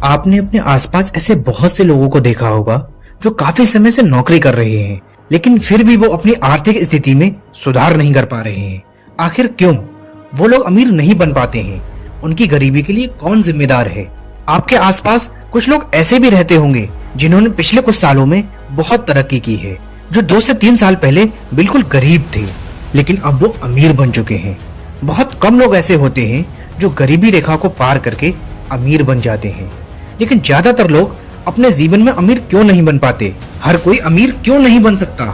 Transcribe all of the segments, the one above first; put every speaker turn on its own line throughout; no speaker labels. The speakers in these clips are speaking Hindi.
आपने अपने आसपास ऐसे बहुत से लोगों को देखा होगा जो काफी समय से नौकरी कर रहे हैं, लेकिन फिर भी वो अपनी आर्थिक स्थिति में सुधार नहीं कर पा रहे हैं। आखिर क्यों वो लोग अमीर नहीं बन पाते हैं? उनकी गरीबी के लिए कौन जिम्मेदार है? आपके आसपास कुछ लोग ऐसे भी रहते होंगे जिन्होंने पिछले कुछ सालों में बहुत तरक्की की है, जो 2 से 3 साल पहले बिल्कुल गरीब थे, लेकिन अब वो अमीर बन चुके हैं। बहुत कम लोग ऐसे होते हैं जो गरीबी रेखा को पार करके अमीर बन जाते हैं, लेकिन ज्यादातर लोग अपने जीवन में अमीर क्यों नहीं बन पाते? हर कोई अमीर क्यों नहीं बन सकता?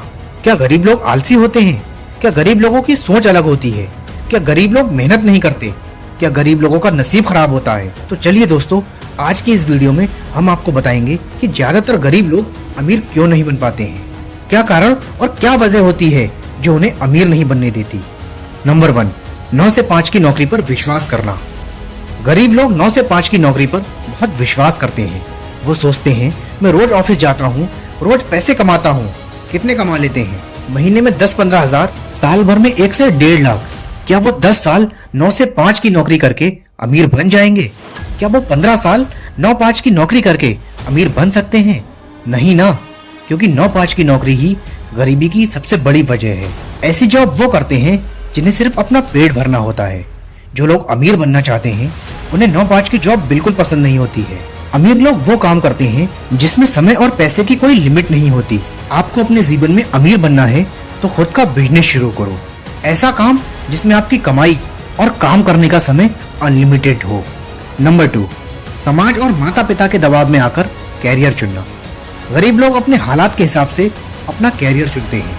क्या गरीब लोग आलसी होते हैं? क्या गरीब लोगों की सोच अलग होती है? क्या गरीब लोग मेहनत नहीं करते? क्या गरीब लोगों का नसीब खराब होता है? तो चलिए दोस्तों, आज की इस वीडियो में हम आपको बताएंगे कि ज्यादातर गरीब लोग अमीर क्यों नहीं बन पाते हैं, क्या कारण और क्या वजह होती है जो उन्हें अमीर नहीं बनने देती। नंबर 1, 9 से 5 की नौकरी पर विश्वास करना। गरीब लोग 9 से 5 की नौकरी पर बहुत विश्वास करते हैं। वो सोचते हैं, मैं रोज ऑफिस जाता हूँ, रोज पैसे कमाता हूँ। कितने कमा लेते हैं? महीने में 10-15 हजार, साल भर में 1 से 1.5 लाख। क्या वो 10 साल 9 से 5 की नौकरी करके अमीर बन जाएंगे? क्या वो 15 साल 9-5 की नौकरी करके अमीर बन सकते हैं? नहीं ना, क्योंकि 9-5 की नौकरी ही गरीबी की सबसे बड़ी वजह है। ऐसी जॉब वो करते हैं जिन्हें सिर्फ अपना पेट भरना होता है। जो लोग अमीर बनना चाहते हैं उन्हें 9-5 की जॉब बिल्कुल पसंद नहीं होती है। अमीर लोग वो काम करते हैं जिसमें समय और पैसे की कोई लिमिट नहीं होती। आपको अपने जीवन में अमीर बनना है तो खुद का बिजनेस शुरू करो। ऐसा काम जिसमें आपकी कमाई और काम करने का समय अनलिमिटेड हो। नंबर 2, समाज और माता पिता के दबाव में आकर कैरियर चुनना। गरीब लोग अपने हालात के हिसाब से अपना कैरियर चुनते हैं।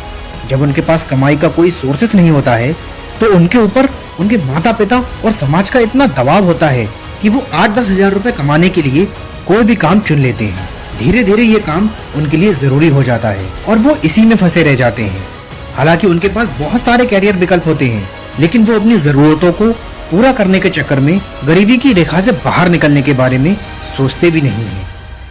जब उनके पास कमाई का कोई सोर्सेस नहीं होता है तो उनके ऊपर उनके माता पिता और समाज का इतना दबाव होता है कि वो 8-10 हजार रुपए कमाने के लिए कोई भी काम चुन लेते हैं। धीरे धीरे ये काम उनके लिए जरूरी हो जाता है और वो इसी में फंसे रह जाते हैं। हालांकि उनके पास बहुत सारे कैरियर विकल्प होते हैं, लेकिन वो अपनी जरूरतों को पूरा करने के चक्कर में गरीबी की रेखा से बाहर निकलने के बारे में सोचते भी नहीं है।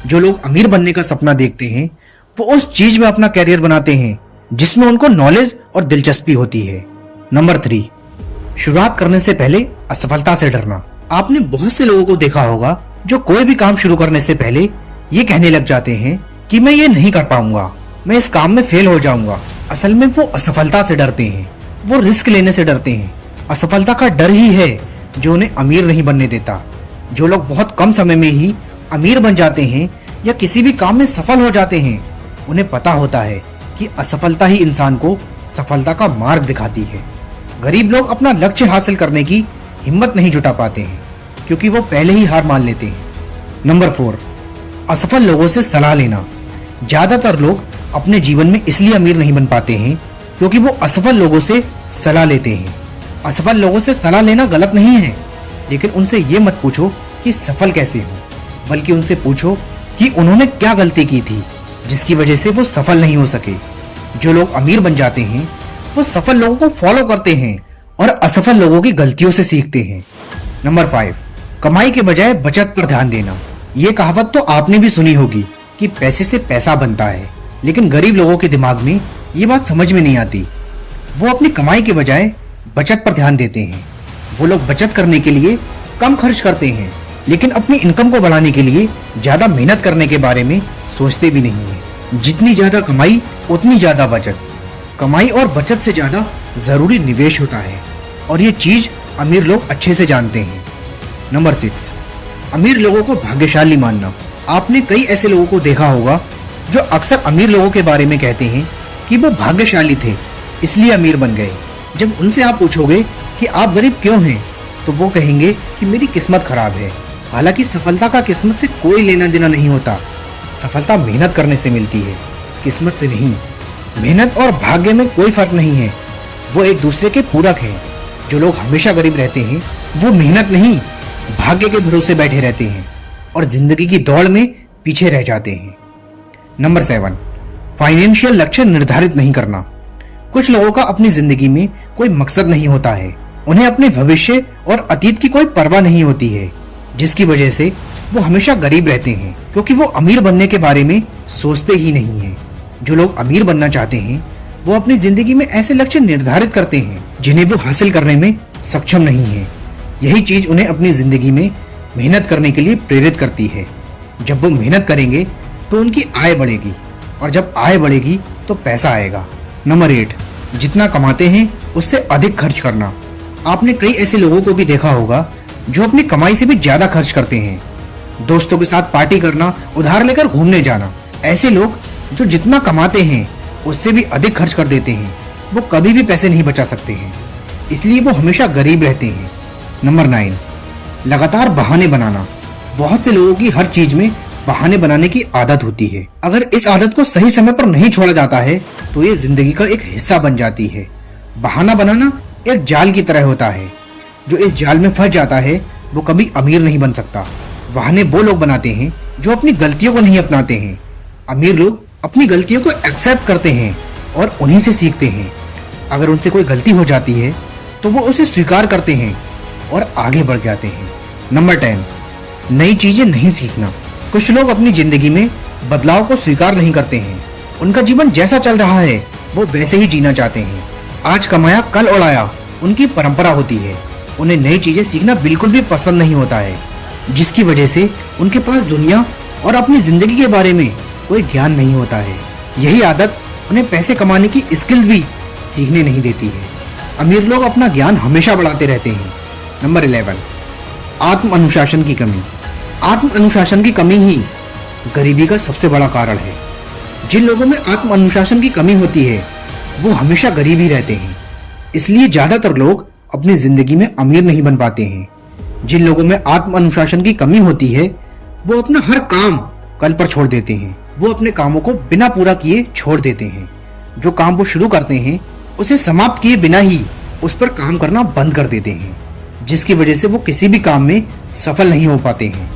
जो लोग अमीर बनने का सपना देखते हैं वो उस चीज में अपना कैरियर बनाते हैं जिसमें उनको नॉलेज और दिलचस्पी होती है। नंबर 3, शुरुआत करने से पहले असफलता से डरना। आपने बहुत से लोगों को देखा होगा जो कोई भी काम शुरू करने से पहले ये कहने लग जाते हैं कि मैं ये नहीं कर पाऊंगा, मैं इस काम में फेल हो जाऊंगा। असल में वो असफलता से डरते हैं, वो रिस्क लेने से डरते हैं। असफलता का डर ही है जो उन्हें अमीर नहीं बनने देता। जो लोग बहुत कम समय में ही अमीर बन जाते हैं या किसी भी काम में सफल हो जाते हैं, उन्हें पता होता है कि असफलता ही इंसान को सफलता का मार्ग दिखाती है। गरीब लोग अपना लक्ष्य हासिल करने की हिम्मत नहीं जुटा पाते हैं क्योंकि वो पहले ही हार मान लेते हैं। नंबर 4, असफल लोगों से सलाह लेना। ज्यादातर लोग अपने जीवन में इसलिए अमीर नहीं बन पाते हैं क्योंकि वो असफल लोगों से सलाह लेते हैं। असफल लोगों से सलाह लेना गलत नहीं है, लेकिन उनसे ये मत पूछो कि सफल कैसे हो, बल्कि उनसे पूछो कि उन्होंने क्या गलती की थी जिसकी वजह से वो सफल नहीं हो सके। जो लोग अमीर बन जाते हैं वो सफल लोगों को फॉलो करते हैं और असफल लोगों की गलतियों से सीखते हैं। नंबर 5, कमाई के बजाय बचत पर ध्यान देना। ये कहावत तो आपने भी सुनी होगी कि पैसे से पैसा बनता है, लेकिन गरीब लोगों के दिमाग में ये बात समझ में नहीं आती। वो अपनी कमाई के बजाय बचत पर ध्यान देते हैं। वो लोग बचत करने के लिए कम खर्च करते हैं, लेकिन अपनी इनकम को बढ़ाने के लिए ज्यादा मेहनत करने के बारे में सोचते भी नहीं है। जितनी ज्यादा कमाई उतनी ज्यादा बचत। कमाई और बचत से ज्यादा जरूरी निवेश होता है और ये चीज अमीर लोग अच्छे से जानते हैं। नंबर 6, अमीर लोगों को भाग्यशाली मानना। आपने कई ऐसे लोगों को देखा होगा जो अक्सर अमीर लोगों के बारे में कहते हैं कि वो भाग्यशाली थे इसलिए अमीर बन गए। जब उनसे आप पूछोगे कि आप गरीब क्यों हैं, तो वो कहेंगे कि मेरी किस्मत खराब है। हालांकि सफलता का किस्मत से कोई लेना देना नहीं होता। सफलता मेहनत करने से मिलती है, किस्मत से नहीं। मेहनत और भाग्य में कोई फर्क नहीं है, वो एक दूसरे के पूरक हैं। जो लोग हमेशा गरीब रहते हैं वो मेहनत नहीं, भाग्य के भरोसे बैठे रहते हैं और जिंदगी की दौड़ में पीछे रह जाते हैं। नंबर 7, फाइनेंशियल लक्ष्य निर्धारित नहीं करना। कुछ लोगों का अपनी जिंदगी में कोई मकसद नहीं होता है। उन्हें अपने भविष्य और अतीत की कोई परवाह नहीं होती है, जिसकी वजह से वो हमेशा गरीब रहते हैं क्योंकि वो अमीर बनने के बारे में सोचते ही नहीं है। जो लोग अमीर बनना चाहते हैं वो अपनी जिंदगी में ऐसे लक्ष्य निर्धारित करते हैं जिन्हें वो हासिल करने में सक्षम नहीं है। यही चीज उन्हें अपनी जिंदगी में मेहनत करने के लिए प्रेरित करती है। जब वो मेहनत करेंगे तो उनकी आय बढ़ेगी, और जब आय बढ़ेगी तो पैसा आएगा। नंबर 8, जितना कमाते हैं उससे अधिक खर्च करना। आपने कई ऐसे लोगों को भी देखा होगा जो अपनी कमाई से भी ज्यादा खर्च करते हैं। दोस्तों के साथ पार्टी करना, उधार लेकर घूमने जाना। ऐसे लोग जो जितना कमाते हैं उससे भी अधिक खर्च कर देते हैं, वो कभी भी पैसे नहीं बचा सकते हैं, इसलिए वो हमेशा गरीब रहते हैं। नंबर 9, लगातार बहाने बनाना। बहुत से लोगों की हर चीज में बहाने बनाने की आदत होती है। अगर इस आदत को सही समय पर नहीं छोड़ा जाता है तो ये जिंदगी का एक हिस्सा बन जाती है। बहाना बनाना एक जाल की तरह होता है। जो इस जाल में फंस जाता है वो कभी अमीर नहीं बन सकता। बहाने वो लोग बनाते हैं जो अपनी गलतियों को नहीं अपनाते हैं। अमीर लोग अपनी गलतियों को एक्सेप्ट करते हैं और उन्हीं से सीखते हैं। अगर उनसे कोई गलती हो जाती है तो वो उसे स्वीकार करते हैं और आगे बढ़ जाते हैं। नंबर 10, नई चीजें नहीं सीखना। कुछ लोग अपनी जिंदगी में बदलाव को स्वीकार नहीं करते हैं। उनका जीवन जैसा चल रहा है वो वैसे ही जीना चाहते हैं। आज कमाया कल उड़ाया उनकी परंपरा होती है। उन्हें नई चीजें सीखना बिल्कुल भी पसंद नहीं होता है, जिसकी वजह से उनके पास दुनिया और अपनी जिंदगी के बारे में कोई ज्ञान नहीं होता है। यही आदत उन्हें पैसे कमाने की स्किल्स भी सीखने नहीं देती है। अमीर लोग अपना ज्ञान हमेशा बढ़ाते रहते हैं। नंबर 11, आत्म अनुशासन की कमी। आत्म अनुशासन की कमी ही गरीबी का सबसे बड़ा कारण है। जिन लोगों में आत्म अनुशासन की कमी होती है वो हमेशा गरीब ही रहते हैं। इसलिए ज्यादातर लोग अपनी जिंदगी में अमीर नहीं बन पाते हैं। जिन लोगों में आत्म अनुशासन की कमी होती है वो अपना हर काम कल पर छोड़ देते हैं। वो अपने कामों को बिना पूरा किए छोड़ देते हैं। जो काम वो शुरू करते हैं उसे समाप्त किए बिना ही उस पर काम करना बंद कर देते हैं, जिसकी वजह से वो किसी भी काम में सफल नहीं हो पाते हैं।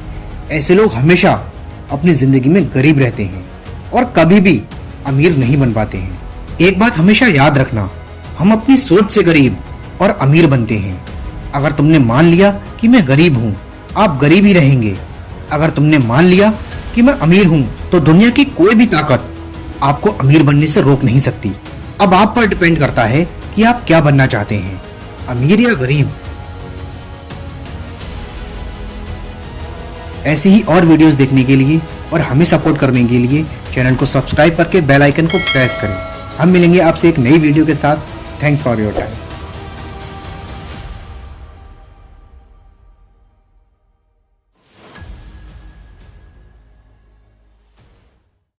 ऐसे लोग हमेशा अपनी जिंदगी में गरीब रहते हैं और कभी भी अमीर नहीं बन पाते हैं। एक बात हमेशा याद रखना, हम अपनी सोच से गरीब और अमीर बनते हैं। अगर तुमने मान लिया कि मैं गरीब हूँ, आप गरीब ही रहेंगे। अगर तुमने मान लिया कि मैं अमीर हूँ तो दुनिया की कोई भी ताकत आपको अमीर बनने से रोक नहीं सकती। अब आप पर डिपेंड करता है कि आप क्या बनना चाहते हैं, अमीर या गरीब। ऐसी ही और वीडियोस देखने के लिए और हमें सपोर्ट करने के लिए चैनल को सब्सक्राइब करके बेल आइकन को प्रेस करें। हम मिलेंगे आपसे एक नई वीडियो के साथ। Thanks for your time.